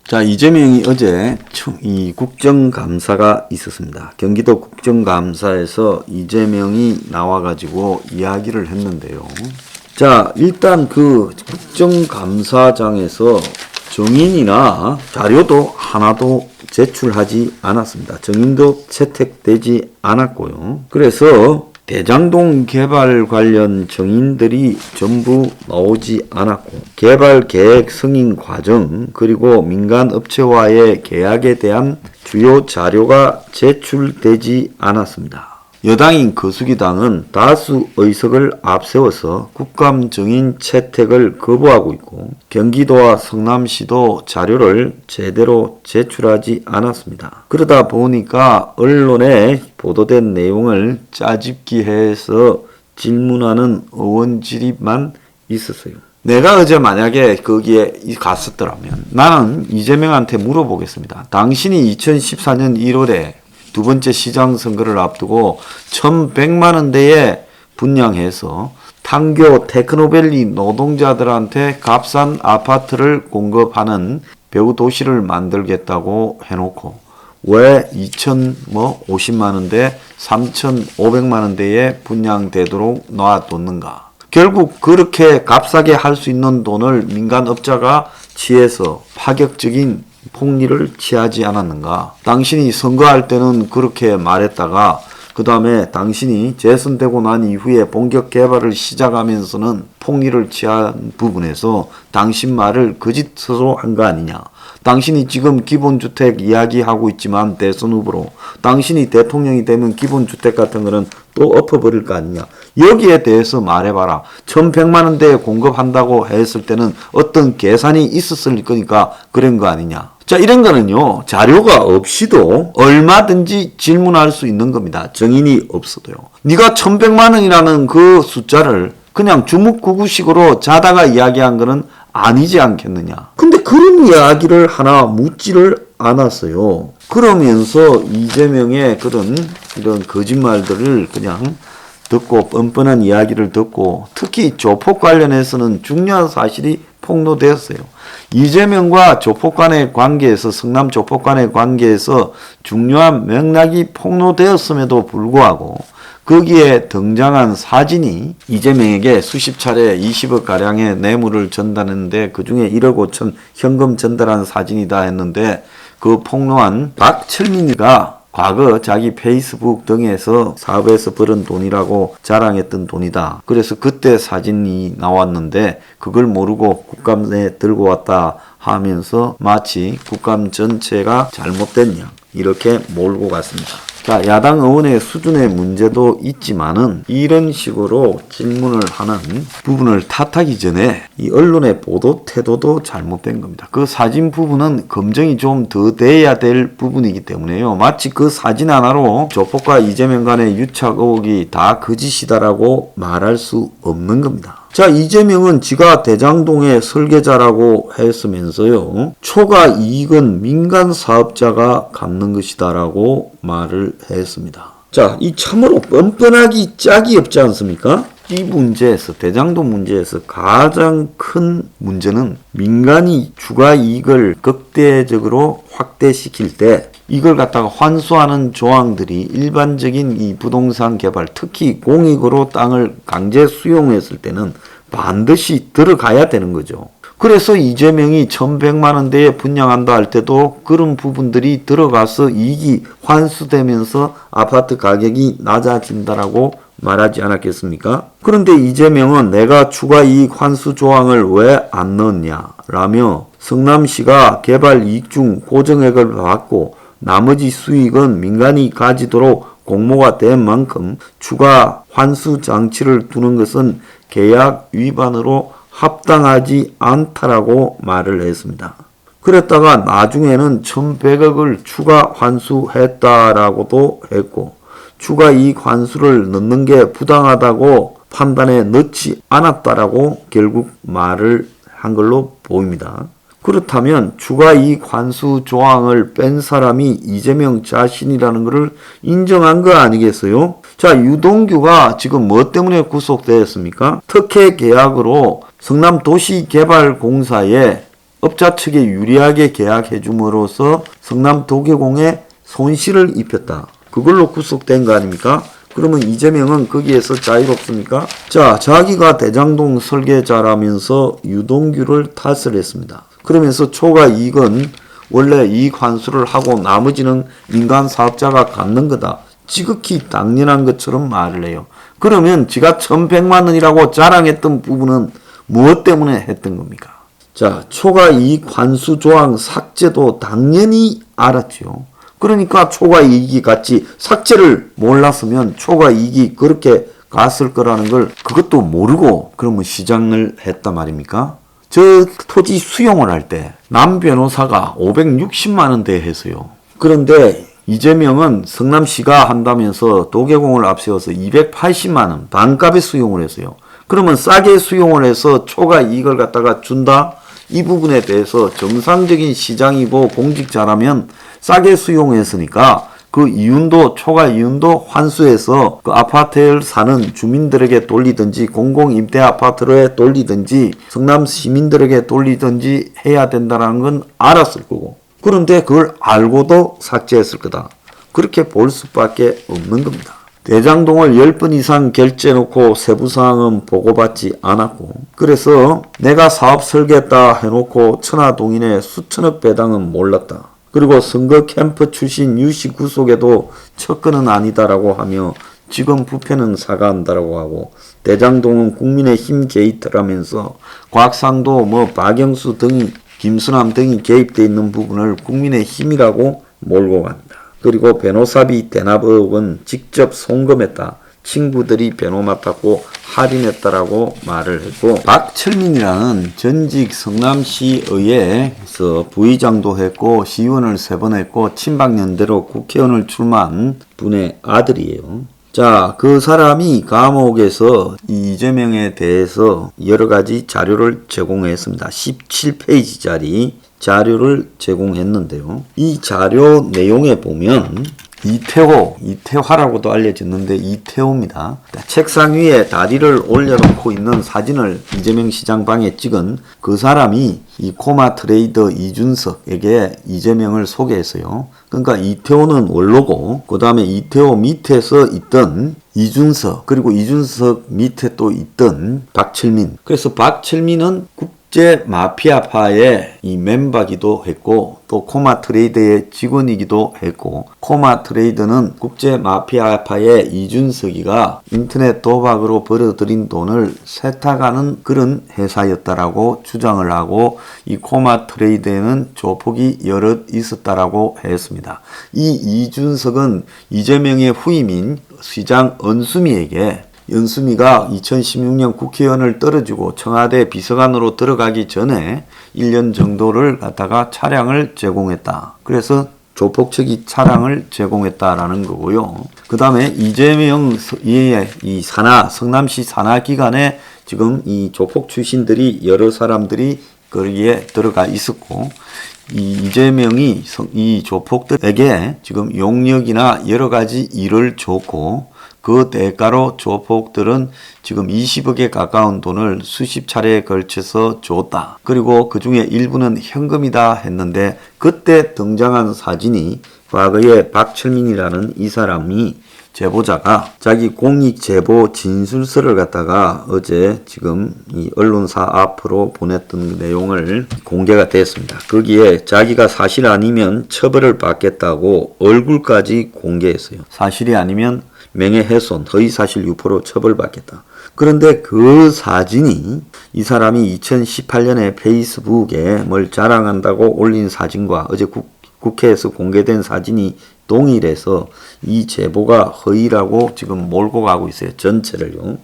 자, 이재명이 어제 이 국정감사가 있었습니다. 경기도 국정감사에서 이재명이 나와가지고 이야기를 했는데요. 자, 일단 그 국정감사장에서 정인이나 자료도 하나도 제출하지 않았습니다. 정인도 채택되지 않았고요. 그래서 대장동 개발 관련 정인들이 전부 나오지 않았고, 개발 계획 승인 과정 그리고 민간 업체와의 계약에 대한 주요 자료가 제출되지 않았습니다. 여당인 거수기당은 다수 의석을 앞세워서 국감 정인 채택을 거부하고 있고, 경기도와 성남시도 자료를 제대로 제출하지 않았습니다. 그러다 보니까 언론에 보도된 내용을 짜집기해서 질문하는 의원질입만 있었어요. 내가 어제 만약에 거기에 갔었더라면 나는 이재명한테 물어보겠습니다. 당신이 2014년 1월에 두 번째 시장 선거를 앞두고 1,100만 원대에 분양해서 판교 테크노밸리 노동자들한테 값싼 아파트를 공급하는 배후 도시를 만들겠다고 해놓고 왜 2,050만 원대, 3,500만 원대에 분양되도록 놔뒀는가? 결국 그렇게 값싸게 할 수 있는 돈을 민간업자가 취해서 파격적인 폭리를 취하지 않았는가? 당신이 선거할 때는 그렇게 말했다가 그 다음에 당신이 재선되고 난 이후에 본격 개발을 시작하면서는 폭리를 취한 부분에서 당신 말을 거짓으로 한 거 아니냐? 당신이 지금 기본주택 이야기하고 있지만 대선 후보로 당신이 대통령이 되면 기본주택 같은 거는 또 엎어버릴 거 아니냐? 여기에 대해서 말해봐라. 1,100만 원대에 공급한다고 했을 때는 어떤 계산이 있었을 거니까 그런 거 아니냐? 자, 이런 거는요, 자료가 없이도 얼마든지 질문할 수 있는 겁니다. 정인이 없어도요. 네가 1,100만 원이라는 그 숫자를 그냥 주묵구구식으로 자다가 이야기한 거는 아니지 않겠느냐. 근데 그런 이야기를 하나 묻지를 않았어요. 그러면서 이재명의 이런 거짓말들을 그냥 듣고 뻔뻔한 이야기를 듣고 특히 조폭 관련해서는 중요한 사실이 폭로되었어요. 이재명과 조폭 간의 관계에서 성남 조폭 간의 관계에서 중요한 맥락이 폭로되었음에도 불구하고 거기에 등장한 사진이 이재명에게 수십 차례 20억 가량의 뇌물을 전달했는데 그중에 1억 5천 현금 전달한 사진이다 했는데 그 폭로한 박철민이가 과거 자기 페이스북 등에서 사업에서 벌은 돈이라고 자랑했던 돈이다. 그래서 그때 사진이 나왔는데 그걸 모르고 국감에 들고 왔다 하면서 마치 국감 전체가 잘못됐냐 이렇게 몰고 갔습니다. 자, 야당 의원의 수준의 문제도 있지만은 이런 식으로 질문을 하는 부분을 탓하기 전에 이 언론의 보도 태도도 잘못된 겁니다. 그 사진 부분은 검증이 좀 더 돼야 될 부분이기 때문에요. 마치 그 사진 하나로 조폭과 이재명 간의 유착 의혹이 다 거짓이다라고 말할 수 없는 겁니다. 자, 이재명은 지가 대장동의 설계자라고 했으면서요. 초과 이익은 민간 사업자가 갚는 것이다라고 말을 했습니다. 자, 이 참으로 뻔뻔하기 짝이 없지 않습니까? 이 문제에서, 대장동 문제에서 가장 큰 문제는 민간이 추가 이익을 극대적으로 확대시킬 때 이걸 갖다가 환수하는 조항들이 일반적인 이 부동산 개발, 특히 공익으로 땅을 강제 수용했을 때는 반드시 들어가야 되는 거죠. 그래서 이재명이 1,100만 원대에 분양한다 할 때도 그런 부분들이 들어가서 이익이 환수되면서 아파트 가격이 낮아진다라고 말하지 않았겠습니까? 그런데 이재명은 내가 추가 이익 환수 조항을 왜 안 넣었냐 라며 성남시가 개발 이익 중 고정액을 받고 나머지 수익은 민간이 가지도록 공모가 된 만큼 추가 환수 장치를 두는 것은 계약 위반으로 합당하지 않다라고 말을 했습니다. 그랬다가 나중에는 1,100억을 추가 환수했다라고도 했고 추가 이익 환수를 넣는 게 부당하다고 판단해 넣지 않았다라고 결국 말을 한 걸로 보입니다. 그렇다면 추가 이익 환수 조항을 뺀 사람이 이재명 자신이라는 것을 인정한 거 아니겠어요? 자, 유동규가 지금 뭐 때문에 구속되었습니까? 특혜 계약으로 성남도시개발공사에 업자 측에 유리하게 계약해 줌으로써 성남도계공에 손실을 입혔다. 그걸로 구속된 거 아닙니까? 그러면 이재명은 거기에서 자유롭습니까? 자, 자기가 대장동 설계자라면서 유동규를 탓을 했습니다. 그러면서 초과 이익은 원래 이익 환수를 하고 나머지는 민간 사업자가 갖는 거다. 지극히 당연한 것처럼 말을 해요. 그러면 지가 1100만 원이라고 자랑했던 부분은 무엇 때문에 했던 겁니까? 자, 초과 이익 환수 조항 삭제도 당연히 알았죠. 그러니까 초과 이익이 같이 삭제를 몰랐으면 초과 이익이 그렇게 갔을 거라는 걸 그것도 모르고 그러면 시장을 했단 말입니까? 저 토지 수용을 할 때 남 변호사가 560만 원대 했어요. 그런데 이재명은 성남시가 한다면서 도계공을 앞세워서 280만 원 반값에 수용을 했어요. 그러면 싸게 수용을 해서 초과 이익을 갖다가 준다? 이 부분에 대해서 정상적인 시장이고 공직자라면 싸게 수용했으니까 그 이윤도 초과 이윤도 환수해서 그 아파트를 사는 주민들에게 돌리든지 공공임대 아파트로 돌리든지 성남 시민들에게 돌리든지 해야 된다는 건 알았을 거고 그런데 그걸 알고도 삭제했을 거다. 그렇게 볼 수밖에 없는 겁니다. 대장동을 10번 이상 결제해놓고 세부사항은 보고받지 않았고 그래서 내가 사업 설계했다 해놓고 천하동인의 수천억 배당은 몰랐다. 그리고 선거 캠프 출신 유시 구속에도 척근은 아니다라고 하며 지금 부패는 사과한다라고 하고 대장동은 국민의힘 게이트라면서 곽상도 박영수 등이 김수남 등이 개입되어 있는 부분을 국민의힘이라고 몰고 갑니다. 그리고 변호사비 대납업은 직접 송금했다. 친구들이 변호 맡았고 할인했다라고 말을 했고 박철민이라는 전직 성남시의회에서 부의장도 했고 시의원을 3번 했고 친박연대로 국회의원을 출마한 분의 아들이에요. 자, 그 사람이 감옥에서 이재명에 대해서 여러 가지 자료를 제공했습니다. 17페이지짜리 자료를 제공했는데요. 이 자료 내용에 보면 이태화라고도 알려졌는데 이태호입니다. 책상 위에 다리를 올려놓고 있는 사진을 이재명 시장 방에 찍은 그 사람이 이 코마 트레이더 이준석에게 이재명을 소개했어요. 그러니까 이태호는 원로고 그 다음에 이태호 밑에서 있던 이준석 그리고 이준석 밑에 또 있던 박철민. 그래서 박철민은 국제 마피아파의 이 멤버기도 했고 또 코마 트레이더의 직원이기도 했고 코마 트레이더는 국제 마피아파의 이준석이가 인터넷 도박으로 벌어들인 돈을 세탁하는 그런 회사였다라고 주장을 하고 이 코마 트레이더에는 조폭이 여럿 있었다라고 했습니다. 이 이준석은 이재명의 후임인 시장 은수미에게 연수미가 2016년 국회의원을 떨어지고 청와대 비서관으로 들어가기 전에 1년 정도를 갖다가 차량을 제공했다. 그래서 조폭 측이 차량을 제공했다라는 거고요. 그 다음에 이재명의 이 성남시 산하 기관에 지금 이 조폭 출신들이 여러 사람들이 거기에 들어가 있었고 이재명이 이 조폭들에게 지금 용역이나 여러 가지 일을 줬고 그 대가로 조폭들은 지금 20억에 가까운 돈을 수십 차례에 걸쳐서 줬다. 그리고 그 중에 일부는 현금이다 했는데 그때 등장한 사진이 과거에 박철민이라는 이 사람이 제보자가 자기 공익 제보 진술서를 갖다가 어제 지금 이 언론사 앞으로 보냈던 내용을 공개가 됐습니다. 거기에 자기가 사실 아니면 처벌을 받겠다고 얼굴까지 공개했어요. 사실이 아니면 명예훼손, 허위사실 유포로 처벌받겠다. 그런데 그 사진이 이 사람이 2018년에 페이스북에 뭘 자랑한다고 올린 사진과 어제 국회에서 공개된 사진이 동일해서 이 제보가 허위라고 지금 몰고 가고 있어요. 전체를요.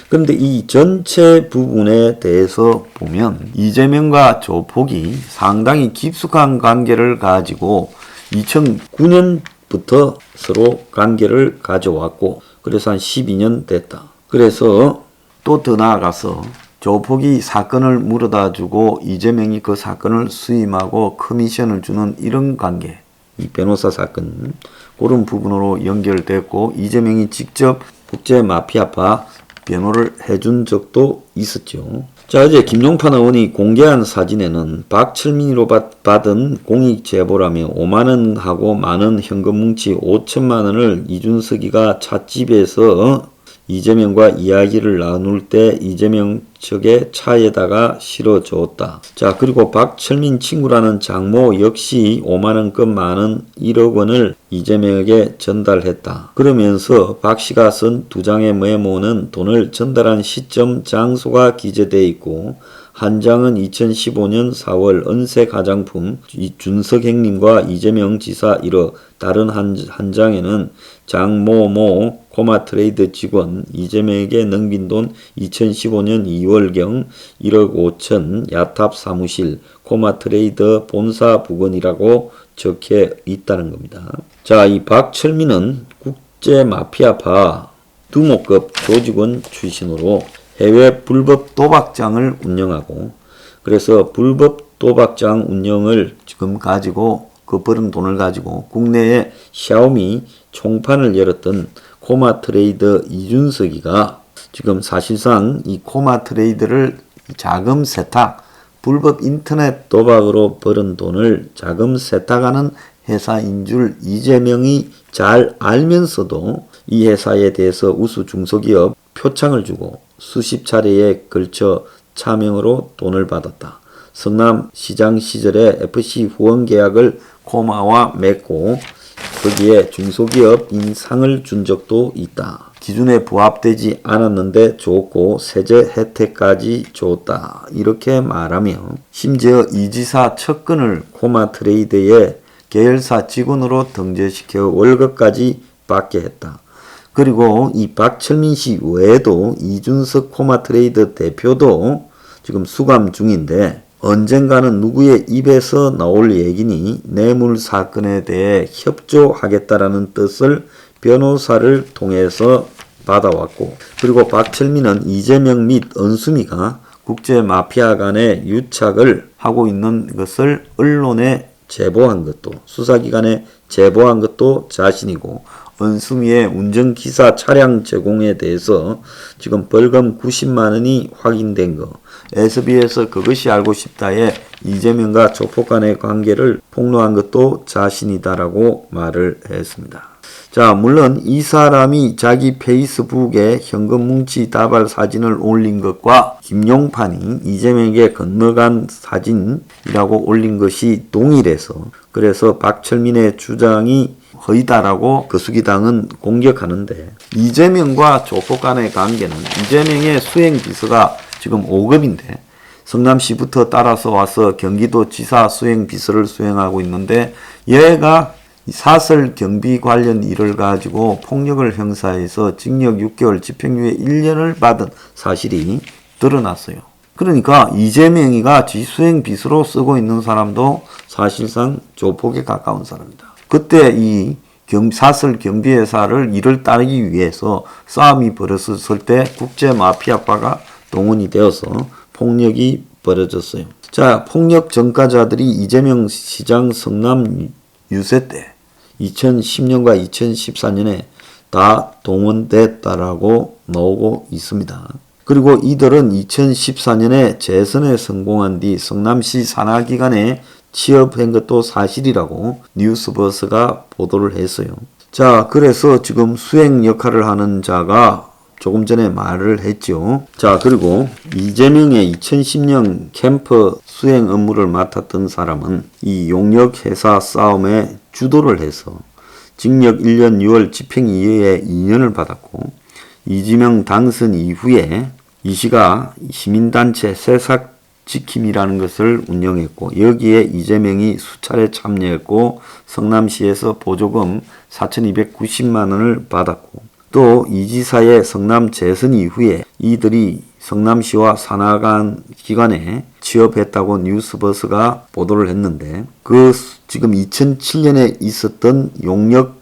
그런데 이 전체 부분에 대해서 보면 이재명과 조폭이 상당히 깊숙한 관계를 가지고 2009년부터 서로 관계를 가져왔고 그래서 한 12년 됐다. 그래서 또 더 나아가서 조폭이 사건을 물어다 주고 이재명이 그 사건을 수임하고 커미션을 주는 이런 관계, 이 변호사 사건 그런 부분으로 연결됐고 이재명이 직접 국제 마피아파 변호를 해준 적도 있었죠. 자, 어제 김용판 의원이 공개한 사진에는 박철민으로 받은 공익 제보라며 5만원 하고 많은 현금 뭉치 5천만 원을 이준석이가 찻집에서 이재명과 이야기를 나눌 때 이재명 측의 차에다가 실어주었다. 자, 그리고 박철민 친구라는 장모 역시 5만원급 많은 1억 원을 이재명에게 전달했다. 그러면서 박 씨가 쓴 2장의 메모는 돈을 전달한 시점, 장소가 기재되어 있고 한 장은 2015년 4월 은색 화장품 준석 행님과 이재명 지사 1억, 다른 한 장에는 장모모 코마트레이드 직원 이재명에게 넘긴 돈 2015년 2월경 1억 5천 야탑 사무실 코마트레이드 본사 부근이라고 적혀 있다는 겁니다. 자, 이 박철민은 국제 마피아파 두모급 조직원 출신으로 해외 불법 도박장을 운영하고, 그래서 불법 도박장 운영을 지금 가지고 그 벌은 돈을 가지고 국내에 샤오미 총판을 열었던 코마트레이드 이준석이가 지금 사실상 이 코마트레이드를 자금 세탁, 불법 인터넷 도박으로 벌은 돈을 자금 세탁하는 회사인 줄 이재명이 잘 알면서도 이 회사에 대해서 우수 중소기업 표창을 주고 수십 차례에 걸쳐 차명으로 돈을 받았다. 성남시장 시절에 FC 후원 계약을 코마와 맺고 거기에 중소기업인 상을 준 적도 있다. 기준에 부합되지 않았는데 줬고 세제 혜택까지 줬다. 이렇게 말하며 심지어 이 지사 측근을 코마트레이드의 계열사 직원으로 등재시켜 월급까지 받게 했다. 그리고 이 박철민 씨 외에도 이준석 코마트레이드 대표도 지금 수감 중인데 언젠가는 누구의 입에서 나올 얘기니 뇌물 사건에 대해 협조하겠다라는 뜻을 변호사를 통해서 받아왔고, 그리고 박철민은 이재명 및 은수미가 국제 마피아 간의 유착을 하고 있는 것을 언론에 제보한 것도, 수사기관에 제보한 것도 자신이고, 은수미의 운전기사 차량 제공에 대해서 지금 벌금 90만 원이 확인된 거, SBS에서 그것이 알고 싶다에 이재명과 조폭 간의 관계를 폭로한 것도 자신이다라고 말을 했습니다. 자, 물론 이 사람이 자기 페이스북에 현금 뭉치 다발 사진을 올린 것과 김용판이 이재명에게 건너간 사진이라고 올린 것이 동일해서, 그래서 박철민의 주장이 허위다라고 거수기당은 공격하는데, 이재명과 조폭 간의 관계는 이재명의 수행비서가 지금 5급인데 성남시부터 따라서 와서 경기도지사 수행비서를 수행하고 있는데, 얘가 사설 경비 관련 일을 가지고 폭력을 형사해서 징역 6개월 집행유예 1년을 받은 사실이 드러났어요. 그러니까 이재명이가 지수행비서로 쓰고 있는 사람도 사실상 조폭에 가까운 사람이다. 그때 이 사설 경비회사를 일을 따르기 위해서 싸움이 벌어졌을 때 국제 마피아파가 동원이 되어서 폭력이 벌어졌어요. 자, 폭력 전과자들이 이재명 시장 성남 유세 때 2010년과 2014년에 다 동원됐다라고 나오고 있습니다. 그리고 이들은 2014년에 재선에 성공한 뒤 성남시 산하기관에 취업한 것도 사실이라고 뉴스버스가 보도를 했어요. 자, 그래서 지금 수행 역할을 하는 자가 조금 전에 말을 했죠. 자, 그리고 이재명의 2010년 캠프 수행 업무를 맡았던 사람은 이 용역 회사 싸움에 주도를 해서 징역 1년 6월 집행유예 2년을 받았고, 이재명 당선 이후에 이 씨가 시민단체 새싹 지킴이라는 것을 운영했고, 여기에 이재명이 수차례 참여했고 성남시에서 보조금 4,290만 원을 받았고, 또 이 지사의 성남 재선 이후에 이들이 성남시와 산하관 기관에 취업했다고 뉴스버스가 보도를 했는데, 그 지금 2007년에 있었던 용역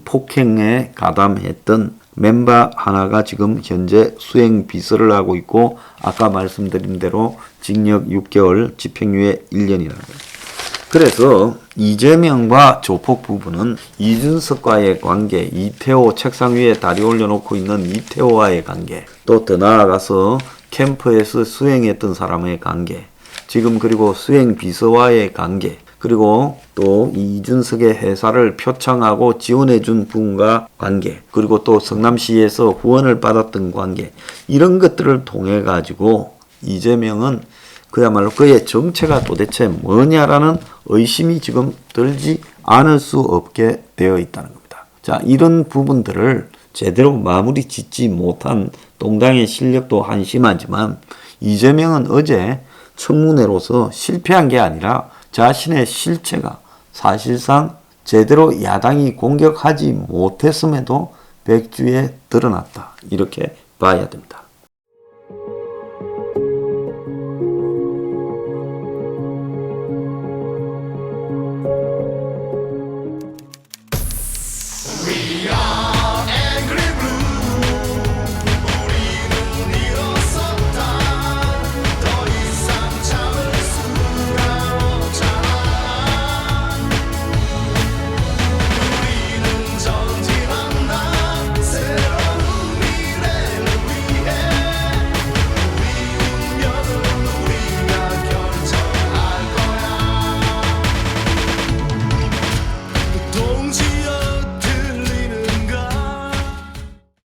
폭행에 가담했던 멤버 하나가 지금 현재 수행 비서를 하고 있고, 아까 말씀드린 대로 징역 6개월 집행유예 1년이라는 거예요. 그래서 이재명과 조폭 부부는 이준석과의 관계, 이태호 책상 위에 다리 올려놓고 있는 이태호와의 관계, 또 더 나아가서 캠프에서 수행했던 사람의 관계, 지금 그리고 수행 비서와의 관계, 그리고 또 이준석의 회사를 표창하고 지원해준 분과 관계, 그리고 또 성남시에서 후원을 받았던 관계, 이런 것들을 통해 가지고 이재명은 그야말로 그의 정체가 도대체 뭐냐라는 의심이 지금 들지 않을 수 없게 되어 있다는 겁니다. 자, 이런 부분들을 제대로 마무리 짓지 못한 동당의 실력도 한심하지만 이재명은 어제 청문회로서 실패한 게 아니라 자신의 실체가 사실상 제대로 야당이 공격하지 못했음에도 백주에 드러났다. 이렇게 봐야 됩니다.